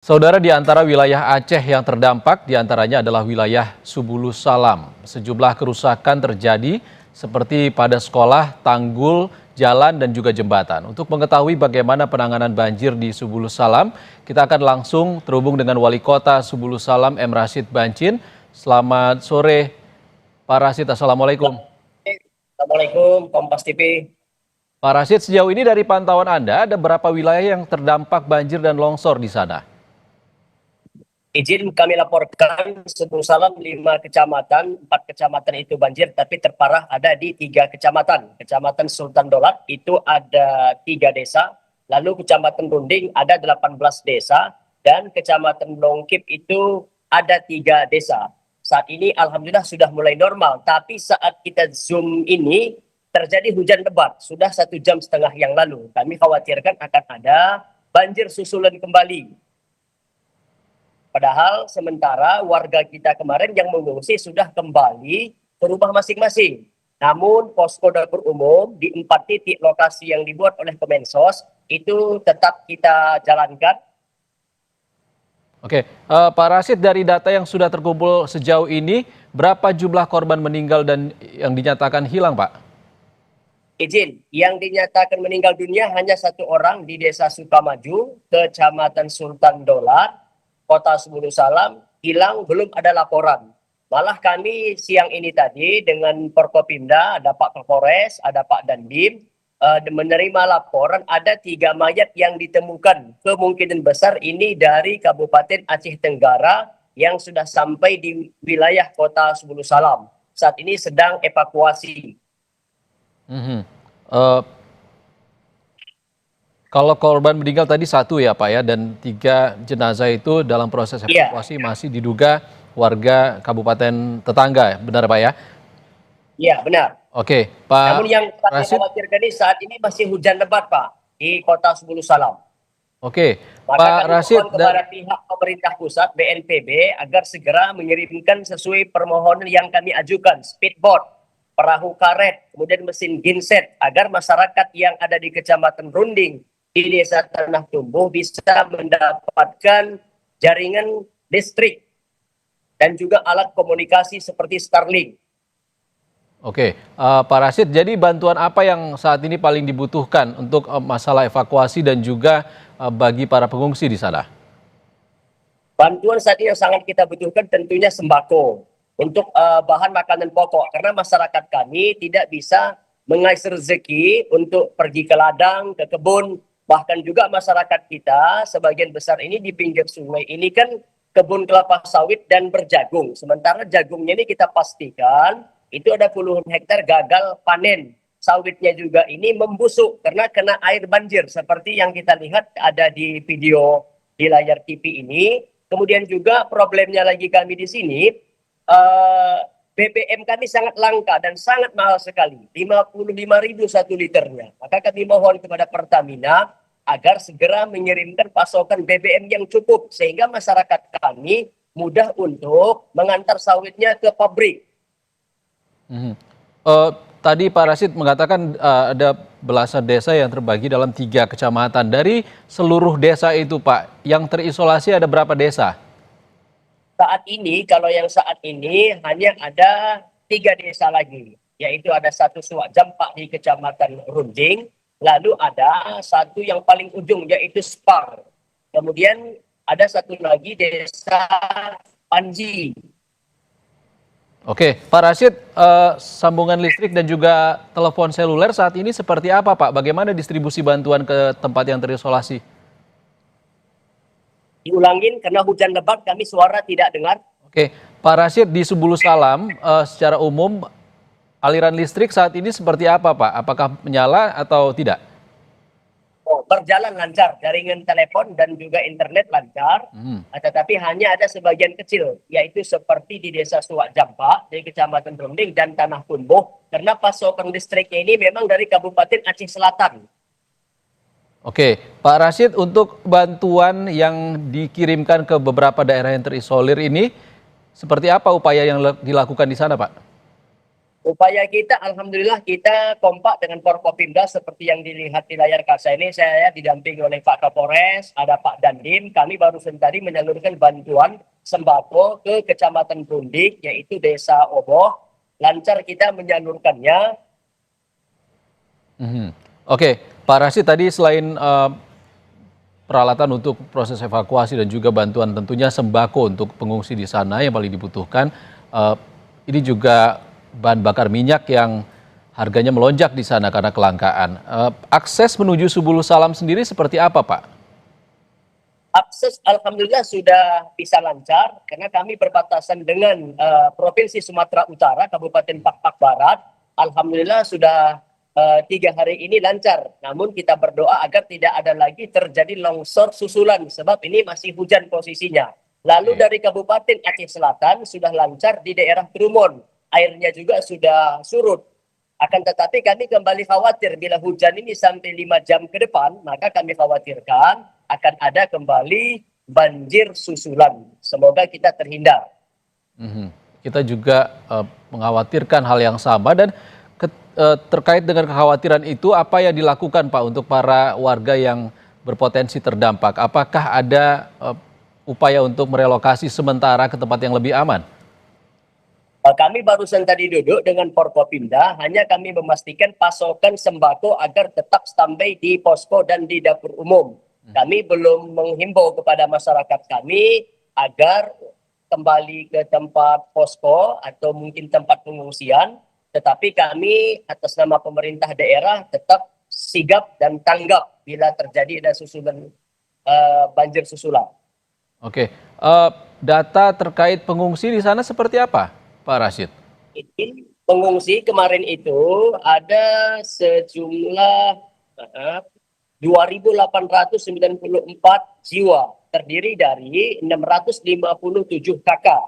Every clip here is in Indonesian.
Saudara, di antara wilayah Aceh yang terdampak diantaranya adalah wilayah Subulus Salam. Sejumlah kerusakan terjadi seperti pada sekolah, tanggul, jalan, dan juga jembatan. Untuk mengetahui bagaimana penanganan banjir di Subulus Salam, kita akan langsung terhubung dengan Wali Kota Subulus Salam, M. Rashid Bancin. Selamat sore, Pak Rashid. Assalamualaikum. Assalamualaikum, Kompas TV. Pak Rashid, sejauh ini dari pantauan Anda, ada berapa wilayah yang terdampak banjir dan longsor di sana? Izin kami laporkan Subulus Salam 5 kecamatan, 4 kecamatan itu banjir, tapi terparah ada di 3 kecamatan. Kecamatan Sultan Dolat itu ada 3 desa, lalu Kecamatan Runding ada 18 desa, dan Kecamatan Longkip itu ada 3 desa. Saat ini Alhamdulillah sudah mulai normal, tapi saat kita zoom ini terjadi hujan lebat, sudah 1,5 jam yang lalu. Kami khawatirkan akan ada banjir susulan kembali. Padahal sementara warga kita kemarin yang mengungsi sudah kembali ke rumah masing-masing. Namun posko dapur umum di 4 titik lokasi yang dibuat oleh Kemensos itu tetap kita jalankan. Oke, Pak Rashid, dari data yang sudah terkumpul sejauh ini, berapa jumlah korban meninggal dan yang dinyatakan hilang, Pak? Izin, yang dinyatakan meninggal dunia hanya 1 orang di Desa Sukamaju, Kecamatan Sultan Dolat, Kota Subulus Salam. Hilang belum ada laporan. Malah kami siang ini tadi dengan Forkopimda, ada Pak Kapolres, ada Pak Dandim, menerima laporan ada 3 mayat yang ditemukan. Kemungkinan besar ini dari Kabupaten Aceh Tenggara yang sudah sampai di wilayah Kota Subulus Salam. Saat ini sedang evakuasi. Kalau korban meninggal tadi 1 ya Pak ya, dan 3 jenazah itu dalam proses Iya, evakuasi masih diduga warga kabupaten tetangga, benar Pak ya? iya benar. Oke, Namun Pak yang kami Rashid. khawatirkan ini saat ini masih hujan lebat, Pak, di Kota Subulus Salam. Oke, Maka Pak kami Rashid. mohon kepada pihak pemerintah pusat BNPB agar segera mengirimkan sesuai permohonan yang kami ajukan, speedboat, perahu karet, kemudian mesin genset, agar masyarakat yang ada di Kecamatan Runding, di Desa Tanah Tumbuh bisa mendapatkan jaringan listrik dan juga alat komunikasi seperti Starlink. Oke, Pak Rashid, jadi bantuan apa yang saat ini paling dibutuhkan untuk masalah evakuasi dan juga bagi para pengungsi di sana? Bantuan saat ini yang sangat kita butuhkan tentunya sembako untuk bahan makanan pokok, karena masyarakat kami tidak bisa mengais rezeki untuk pergi ke ladang, ke kebun. Bahkan juga masyarakat kita sebagian besar ini di pinggir sungai ini kan kebun kelapa sawit dan berjagung. Sementara jagungnya ini kita pastikan itu ada puluhan hektar gagal panen. Sawitnya juga ini membusuk karena kena air banjir seperti yang kita lihat ada di video di layar TV ini. Kemudian juga problemnya lagi kami di sini, BBM kami sangat langka dan sangat mahal sekali, 55.000 1 liternya. Maka kami mohon kepada Pertamina agar segera mengirimkan pasokan BBM yang cukup sehingga masyarakat kami mudah untuk mengantar sawitnya ke pabrik. Tadi Pak Rashid mengatakan ada belasan desa yang terbagi dalam 3 kecamatan. Dari seluruh desa itu Pak, yang terisolasi ada berapa desa? Saat ini, kalau yang saat ini hanya ada 3 desa lagi, yaitu ada 1 Suak Jampak di Kecamatan Runding, lalu ada 1 yang paling ujung yaitu Spar. Kemudian ada 1 lagi desa Panji. Oke, Pak Rashid, sambungan listrik dan juga telepon seluler saat ini seperti apa Pak? Bagaimana distribusi bantuan ke tempat yang terisolasi? Diulangin karena hujan lebat kami suara tidak dengar. Oke, Pak Rashid, di Subulus Salam secara umum aliran listrik saat ini seperti apa Pak? Apakah menyala atau tidak? Berjalan lancar, jaringan telepon dan juga internet lancar, tetapi hanya ada sebagian kecil, yaitu seperti di Desa Suak Jampak, di Kecamatan Runding dan Tanah Tumbuh, karena pasokan listriknya ini memang dari Kabupaten Aceh Selatan. Oke, Pak Rashid, untuk bantuan yang dikirimkan ke beberapa daerah yang terisolir ini, seperti apa upaya yang dilakukan di sana, Pak? Upaya kita, alhamdulillah kita kompak dengan Forkopimda seperti yang dilihat di layar kaca ini. Saya didampingi oleh Pak Kapolres, ada Pak Dandim. Kami baru tadi menyalurkan bantuan sembako ke Kecamatan Brundik, yaitu Desa Oboh. Lancar kita menyalurkannya. Oke, Pak Rashid, tadi selain peralatan untuk proses evakuasi dan juga bantuan tentunya sembako untuk pengungsi di sana yang paling dibutuhkan, eh, ini juga bahan bakar minyak yang harganya melonjak di sana karena kelangkaan. Akses menuju Subulus Salam sendiri seperti apa, Pak? Akses alhamdulillah sudah bisa lancar karena kami berbatasan dengan Provinsi Sumatera Utara, Kabupaten Pakpak Barat. Alhamdulillah sudah 3 hari ini lancar. Namun kita berdoa agar tidak ada lagi terjadi longsor susulan sebab ini masih hujan posisinya. Lalu dari Kabupaten Aceh Selatan sudah lancar di daerah Trumon. Airnya juga sudah surut. Akan tetapi kami kembali khawatir bila hujan ini sampai 5 jam ke depan, maka kami khawatirkan akan ada kembali banjir susulan. Semoga kita terhindar. Kita juga mengkhawatirkan hal yang sama dan terkait dengan kekhawatiran itu apa yang dilakukan Pak untuk para warga yang berpotensi terdampak? Apakah ada upaya untuk merelokasi sementara ke tempat yang lebih aman? Kami barusan tadi duduk dengan Forkopimda, hanya kami memastikan pasokan sembako agar tetap standby di posko dan di dapur umum. Kami belum menghimbau kepada masyarakat kami agar kembali ke tempat posko atau mungkin tempat pengungsian, tetapi kami atas nama pemerintah daerah tetap sigap dan tanggap bila terjadi ada susulan banjir susulan. Oke, data terkait pengungsi di sana seperti apa, Pak Rashid? Ini pengungsi kemarin itu ada sejumlah 2.894 jiwa, terdiri dari 657 kakak.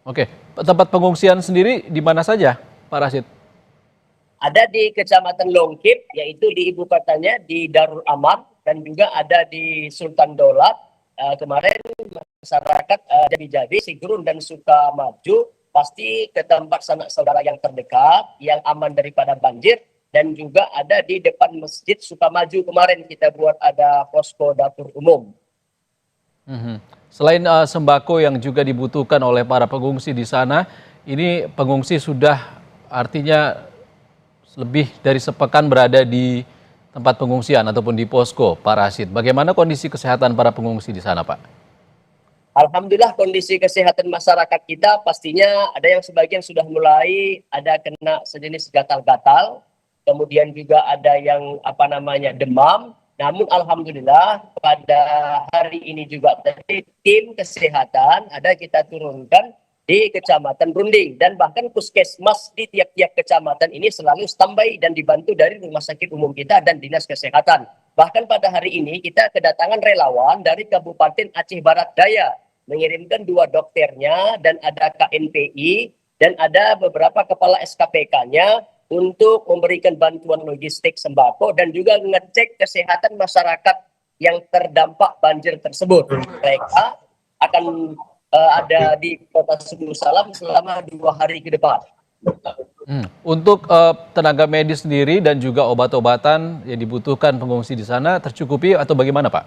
Oke, tempat pengungsian sendiri di mana saja, Pak Rashid? Ada di Kecamatan Longkip, yaitu di ibu kotanya di Darul Aman, dan juga ada di Sultan Daulat. Kemarin masyarakat Jabi-Jabi, Sigrun dan Sukamaju pasti ke tempat sanak saudara yang terdekat, yang aman daripada banjir, dan juga ada di depan Masjid Sukamaju kemarin kita buat ada posko dapur umum. Selain sembako yang juga dibutuhkan oleh para pengungsi di sana, ini pengungsi sudah artinya lebih dari sepekan berada di tempat pengungsian ataupun di posko, Pak Rashid. Bagaimana kondisi kesehatan para pengungsi di sana, Pak? Alhamdulillah kondisi kesehatan masyarakat kita pastinya ada yang sebagian sudah mulai ada kena sejenis gatal-gatal, kemudian juga ada yang demam. Namun alhamdulillah pada hari ini juga tadi tim kesehatan ada kita turunkan di Kecamatan Brunding dan bahkan puskesmas di tiap-tiap kecamatan ini selalu standby dan dibantu dari rumah sakit umum kita dan dinas kesehatan. Bahkan pada hari ini kita kedatangan relawan dari Kabupaten Aceh Barat Daya mengirimkan 2 dokternya dan ada KNPI dan ada beberapa kepala SKPK-nya untuk memberikan bantuan logistik sembako dan juga mengecek kesehatan masyarakat yang terdampak banjir tersebut. Mereka akan ada di Kota Subulus Salam selama 2 hari ke depan. Untuk tenaga medis sendiri dan juga obat-obatan yang dibutuhkan pengungsi di sana tercukupi atau bagaimana, Pak?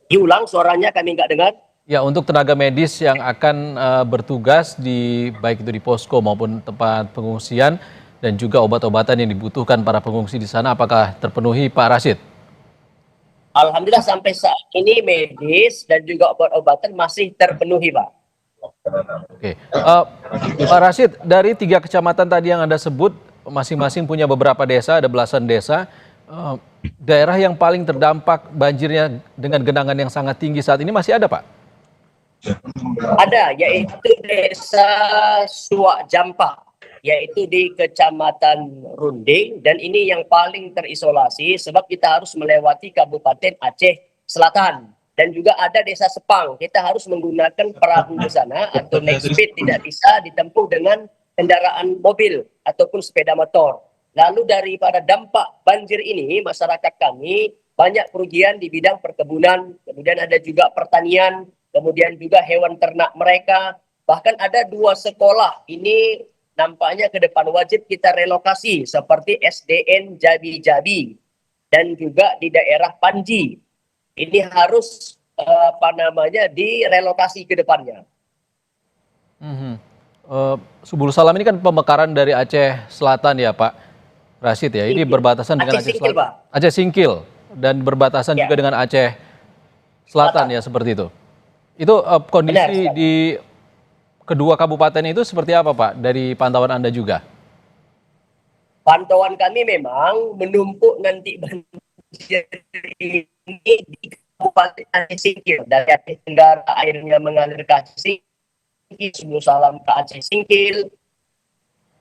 Diulang suaranya kami nggak dengar. Ya, untuk tenaga medis yang akan bertugas di baik itu di posko maupun tempat pengungsian dan juga obat-obatan yang dibutuhkan para pengungsi di sana, apakah terpenuhi, Pak Rashid? Alhamdulillah sampai saat ini medis dan juga obat-obatan masih terpenuhi, Pak. Oke, Pak Rashid, dari 3 kecamatan tadi yang Anda sebut, masing-masing punya beberapa desa, ada belasan desa. Daerah yang paling terdampak banjirnya dengan genangan yang sangat tinggi saat ini masih ada, Pak? Ada, yaitu Desa Suak Jampa, yaitu di Kecamatan Runding, dan ini yang paling terisolasi sebab kita harus melewati Kabupaten Aceh Selatan. Dan juga ada Desa Sepang, kita harus menggunakan perahu di sana atau naik speed, tidak bisa ditempuh dengan kendaraan mobil ataupun sepeda motor. Lalu daripada dampak banjir ini, masyarakat kami banyak kerugian di bidang perkebunan, kemudian ada juga pertanian, kemudian juga hewan ternak mereka, Bahkan ada 2 sekolah ini nampaknya ke depan wajib kita relokasi seperti SDN Jabi-Jabi dan juga di daerah Panji. Ini harus direlokasi ke depannya. Mhm. Subul Salam ini kan pemekaran dari Aceh Selatan ya Pak Rashid ya. Ini Singkil. berbatasan dengan Aceh Aceh Singkil, Selatan. Pak. Aceh Singkil dan berbatasan Ya, juga dengan Aceh Selatan ya seperti itu. Itu benar kondisi sekali. di kedua kabupaten itu seperti apa Pak dari pantauan Anda juga? Pantauan kami memang menumpuk nanti banjir ini di Kabupaten Aceh Singkil. Dari Aceh Tenggara airnya mengalir ke Aceh Singkil, Subul Salam ke Aceh Singkil.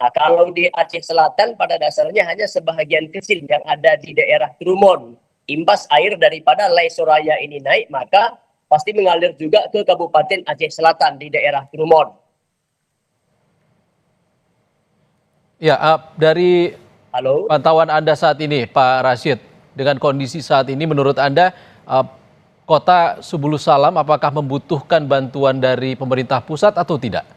Nah, kalau di Aceh Selatan pada dasarnya hanya sebahagian kecil yang ada di daerah Trumon. Imbas air daripada Lai Soraya ini naik, maka pasti mengalir juga ke Kabupaten Aceh Selatan di daerah Trumon. Ya, dari Halo? pantauan Anda saat ini, Pak Rashid, dengan kondisi saat ini, menurut Anda, Kota Subulus Salam apakah membutuhkan bantuan dari pemerintah pusat atau tidak?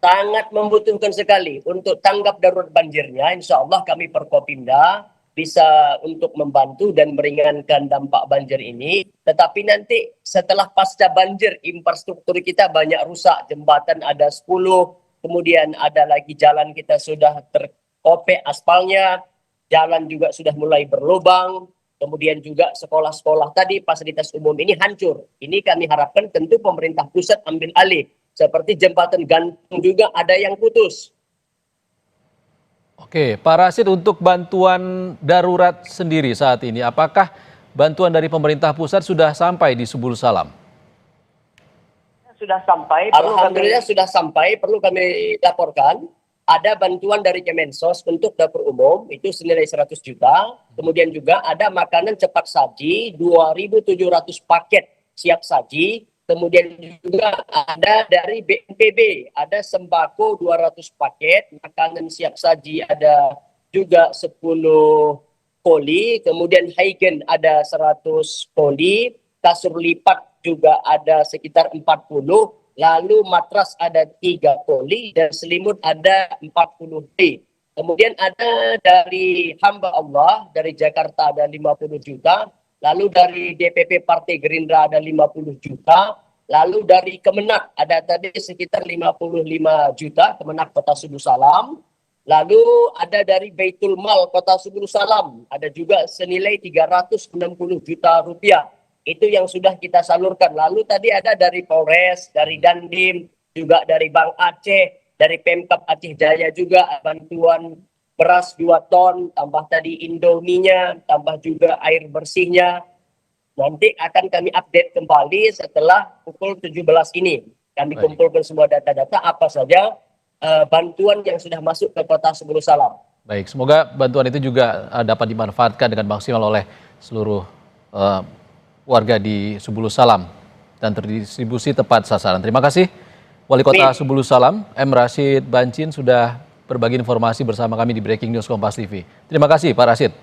Sangat membutuhkan sekali untuk tanggap darurat banjirnya. Insya Allah kami Perkopimda bisa untuk membantu dan meringankan dampak banjir ini. Tetapi nanti setelah pasca banjir, infrastruktur kita banyak rusak. Jembatan ada 10, kemudian ada lagi jalan kita sudah terkopek aspalnya, jalan juga sudah mulai berlubang, kemudian juga sekolah-sekolah tadi, fasilitas umum ini hancur. Ini kami harapkan tentu pemerintah pusat ambil alih. Seperti jembatan gantung juga ada yang putus. Oke, Pak Rashid, untuk bantuan darurat sendiri saat ini, apakah bantuan dari pemerintah pusat sudah sampai di Subulus Salam? Sudah sampai, alhamdulillah sudah sampai, perlu kami laporkan. Ada bantuan dari Kemensos untuk dapur umum, itu senilai 100 juta. Kemudian juga ada makanan cepat saji, 2.700 paket siap saji. Kemudian juga ada dari BNPB, ada sembako 200 paket, makanan siap saji ada juga 10 koli, kemudian Haigen ada 100 koli, kasur lipat juga ada sekitar 40, lalu matras ada 3 koli, dan selimut ada 40 D. Kemudian ada dari hamba Allah, dari Jakarta ada 50 juta, lalu dari DPP Partai Gerindra ada 50 juta, lalu dari Kemenak ada tadi sekitar 55 juta, Kemenak Kota Subulus Salam, lalu ada dari Baitul Mal Kota Subulus Salam, ada juga senilai 360 juta rupiah. Itu yang sudah kita salurkan. Lalu tadi ada dari Polres, dari Dandim, juga dari Bank Aceh, dari Pemkab Aceh Jaya juga bantuan beras 2 ton, tambah tadi Indominya, tambah juga air bersihnya. Nanti akan kami update kembali setelah pukul 17 ini. Kami kumpulkan semua data-data apa saja bantuan yang sudah masuk ke Kota Subulus Salam. Baik, semoga bantuan itu juga dapat dimanfaatkan dengan maksimal oleh seluruh warga di Subulus Salam dan terdistribusi tepat sasaran. Terima kasih Wali Kota Subulus Salam, M. Rashid Bancin, sudah berbagi informasi bersama kami di Breaking News Kompas TV. Terima kasih Pak Rashid.